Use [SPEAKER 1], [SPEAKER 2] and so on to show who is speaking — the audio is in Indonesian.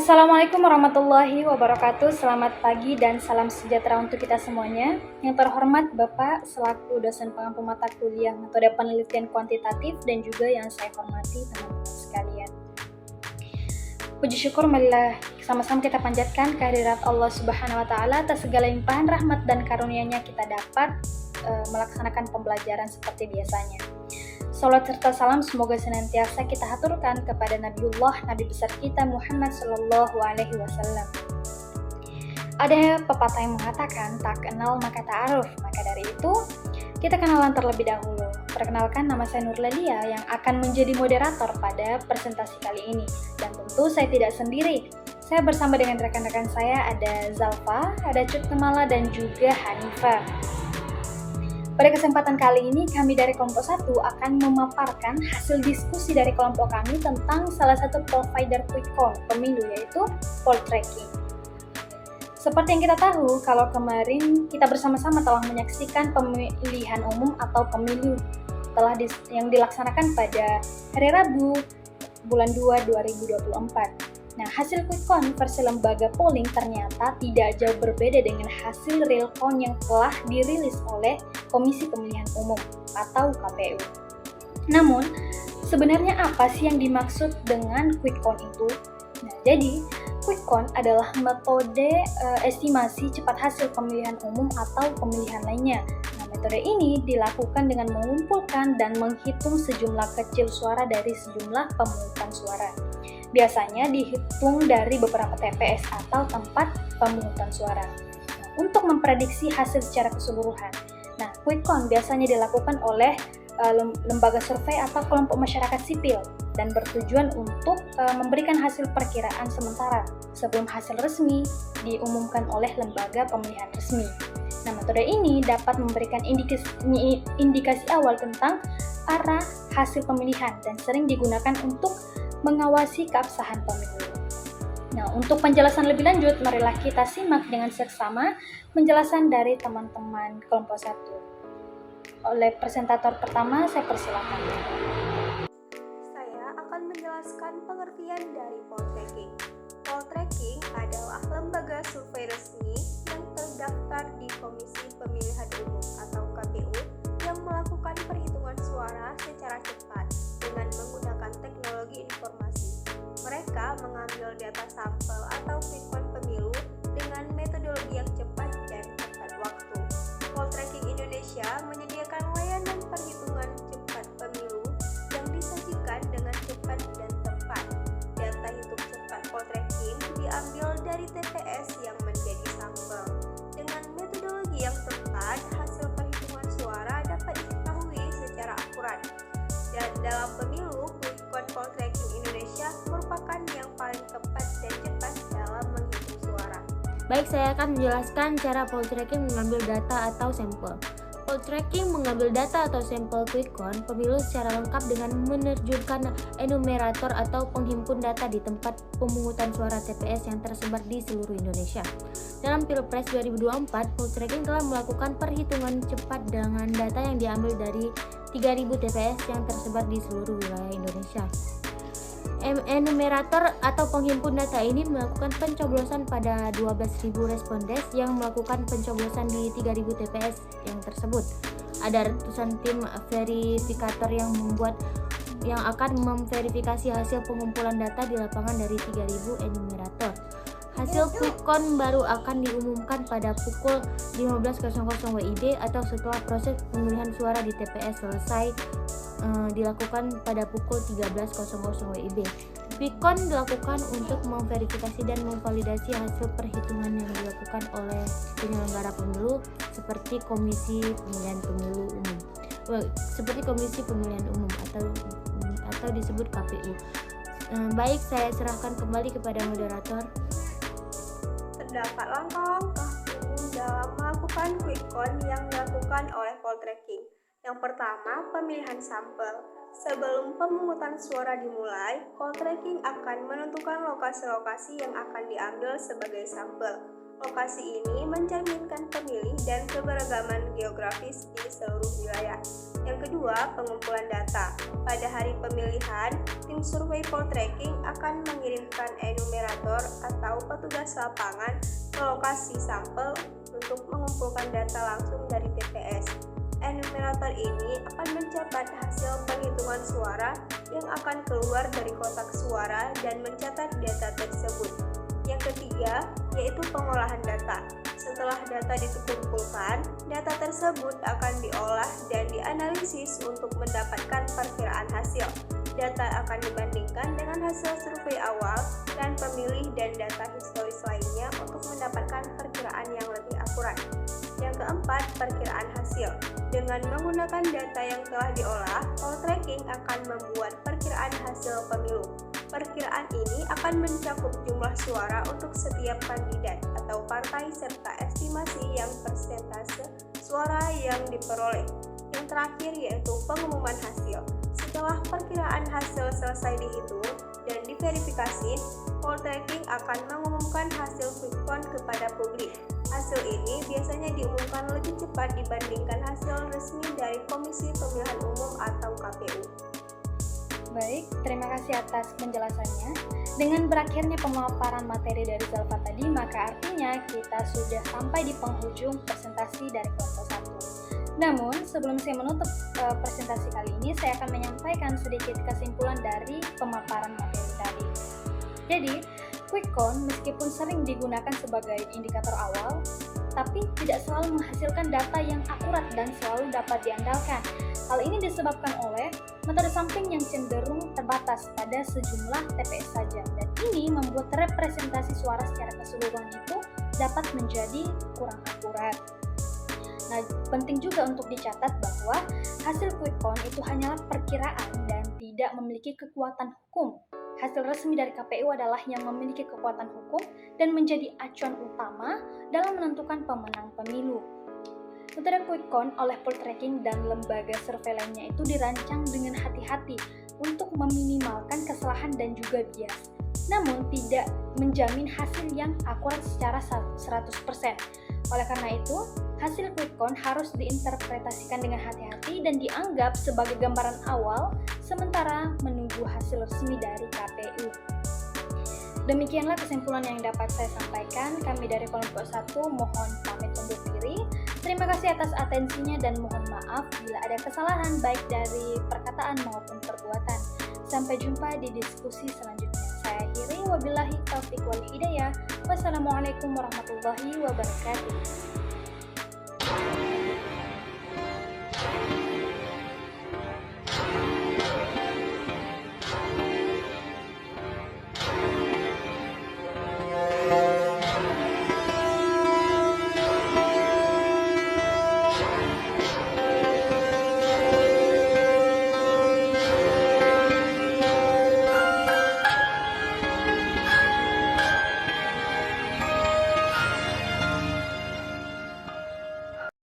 [SPEAKER 1] Assalamualaikum warahmatullahi wabarakatuh. Selamat pagi dan salam sejahtera untuk kita semuanya. Yang terhormat Bapak selaku dosen pengampu mata kuliah metode penelitian kuantitatif dan juga yang saya hormati teman-teman sekalian. Puji syukur marilah sama-sama kita panjatkan kehadirat Allah Subhanahu wa taala atas segala limpahan rahmat dan karunia-Nya kita dapat melaksanakan pembelajaran seperti biasanya. Salat serta salam semoga senantiasa kita haturkan kepada Nabiullah, Nabi besar kita Muhammad Sallallahu Alaihi Wasallam. Ada pepatah yang mengatakan tak kenal maka ta'aruf. Maka dari itu kita kenalan terlebih dahulu. Perkenalkan, nama saya Nurlelia yang akan menjadi moderator pada presentasi kali ini. Dan tentu saya tidak sendiri. Saya bersama dengan rekan-rekan saya, ada Zalfa, ada Cut Temala, dan juga Hanifah. Pada kesempatan kali ini, kami dari kelompok 1 akan memaparkan hasil diskusi dari kelompok kami tentang salah satu provider quick count pemilu, yaitu poll tracking. Seperti yang kita tahu, kalau kemarin kita bersama-sama telah menyaksikan pemilihan umum atau pemilu yang dilaksanakan pada hari Rabu, bulan 2, 2024. Nah, hasil quick count versi lembaga polling ternyata tidak jauh berbeda dengan hasil real count yang telah dirilis oleh Komisi Pemilihan Umum atau KPU. Namun, sebenarnya apa sih yang dimaksud dengan quick count itu? Nah, jadi quick count adalah metode estimasi cepat hasil pemilihan umum atau pemilihan lainnya. Nah, metode ini dilakukan dengan mengumpulkan dan menghitung sejumlah kecil suara dari sejumlah pemungutan suara. Biasanya dihitung dari beberapa TPS atau tempat pemungutan suara untuk memprediksi hasil secara keseluruhan. Nah, quick count biasanya dilakukan oleh lembaga survei atau kelompok masyarakat sipil dan bertujuan untuk memberikan hasil perkiraan sementara sebelum hasil resmi diumumkan oleh lembaga pemilihan resmi. Nah, metode ini dapat memberikan indikasi awal tentang arah hasil pemilihan dan sering digunakan untuk mengawasi keabsahan pemilu. Nah, untuk penjelasan lebih lanjut, marilah kita simak dengan seksama penjelasan dari teman-teman kelompok 1. Oleh presentator pertama, saya persilakan.
[SPEAKER 2] Saya akan menjelaskan pengertian dari poll tracking. Poll tracking adalah lembaga survei resmi yang terdaftar di Komisi Pemilihan Umum atau KPU yang melakukan perhitungan suara secara cepat dengan menggunakan teknologi informasi. Mereka mengambil data sampel atau quick count pemilu dengan metodologi yang cepat dan tepat waktu. Poll Tracking Indonesia menyediakan layanan perhitungan cepat pemilu yang disajikan dengan cepat dan tepat. Data hitung cepat poll tracking diambil dari TPS yang menjadi sampel. Dengan metodologi yang tepat, hasil perhitungan suara dapat diketahui secara akurat. Dan dalam pemilu, quick count poll tracking Indonesia merupakan yang paling tepat dan cepat dalam menghitung suara.
[SPEAKER 3] Baik, saya akan menjelaskan cara poll tracking mengambil data atau sampel. Poll tracking mengambil data atau sampel quick count pemilu secara lengkap dengan menerjunkan enumerator atau penghimpun data di tempat pemungutan suara TPS yang tersebar di seluruh Indonesia. Dalam Pilpres 2024, poll tracking telah melakukan perhitungan cepat dengan data yang diambil dari 3.000 TPS yang tersebar di seluruh wilayah Indonesia. Enumerator atau penghimpun data ini melakukan pencoblosan pada 12.000 respondes yang melakukan pencoblosan di 3.000 TPS yang tersebut. Ada ratusan tim verifikator yang akan memverifikasi hasil pengumpulan data di lapangan dari 3.000 enumerator. Hasil quick count baru akan diumumkan pada pukul 15.00 WIB atau setelah proses pemilihan suara di TPS selesai dilakukan pada pukul 13.00 WIB. Quick count dilakukan untuk memverifikasi dan memvalidasi hasil perhitungan yang dilakukan oleh penyelenggara pemilu seperti Komisi Pemilihan Umum atau disebut KPU. Baik, saya serahkan kembali kepada moderator.
[SPEAKER 2] Terdapat langkah-langkah umum dalam melakukan quick count yang dilakukan oleh poll tracking. Yang pertama, pemilihan sampel. Sebelum pemungutan suara dimulai, poll tracking akan menentukan lokasi-lokasi yang akan diambil sebagai sampel. Lokasi ini mencerminkan pemilih dan keberagaman geografis di seluruh wilayah. Yang kedua, pengumpulan data. Pada hari pemilihan, tim survei Poltreking akan mengirimkan enumerator atau petugas lapangan ke lokasi sampel untuk mengumpulkan data langsung dari TPS. Enumerator ini akan mencatat hasil penghitungan suara yang akan keluar dari kotak suara dan mencatat data tersebut. Yang ketiga, yaitu pengolahan data. Setelah data dikumpulkan, data tersebut akan diolah dan dianalisis untuk mendapatkan perkiraan hasil. Data akan dibandingkan dengan hasil survei awal dan pemilih dan data historis lainnya untuk mendapatkan perkiraan yang lebih akurat. Yang keempat, perkiraan hasil. Dengan menggunakan data yang telah diolah, Poltreking akan membuat perkiraan hasil pemilu. Perkiraan ini akan mencakup jumlah suara untuk setiap kandidat atau partai serta estimasi yang persentase suara yang diperoleh. Yang terakhir yaitu pengumuman hasil. Setelah perkiraan hasil selesai dihitung dan diverifikasi, Poltreking akan mengumumkan hasil quick count kepada publik. Hasil ini biasanya diumumkan lebih cepat dibandingkan hasil resmi dari Komisi Pemilihan Umum atau KPU.
[SPEAKER 1] Baik, terima kasih atas penjelasannya. Dengan berakhirnya pemaparan materi dari Zalfa tadi, maka artinya kita sudah sampai di penghujung presentasi dari kelompok 1. Namun, sebelum saya menutup presentasi kali ini, saya akan menyampaikan sedikit kesimpulan dari pemaparan materi tadi. Jadi, quick count meskipun sering digunakan sebagai indikator awal, tapi tidak selalu menghasilkan data yang akurat dan selalu dapat diandalkan. Hal ini disebabkan oleh metode sampling yang cenderung terbatas pada sejumlah TPS saja, dan ini membuat representasi suara secara keseluruhan itu dapat menjadi kurang akurat. Nah, penting juga untuk dicatat bahwa hasil quick count itu hanyalah perkiraan dan tidak memiliki kekuatan hukum. Hasil resmi dari KPU adalah yang memiliki kekuatan hukum dan menjadi acuan utama dalam menentukan pemenang pemilu. Metode quick count oleh Poltreking dan lembaga survei lainnya itu dirancang dengan hati-hati untuk meminimalkan kesalahan dan juga bias, namun tidak menjamin hasil yang akurat secara 100%. Oleh karena itu, hasil quick count harus diinterpretasikan dengan hati-hati dan dianggap sebagai gambaran awal sementara menunggu hasil resmi dari KPU. Demikianlah kesimpulan yang dapat saya sampaikan. Kami dari kelompok 1 mohon pamit undur diri. Terima kasih atas atensinya dan mohon maaf bila ada kesalahan baik dari perkataan maupun perbuatan. Sampai jumpa di diskusi selanjutnya. Saya akhiri, wabillahi taufiq wal hidayah. Wassalamualaikum warahmatullahi wabarakatuh.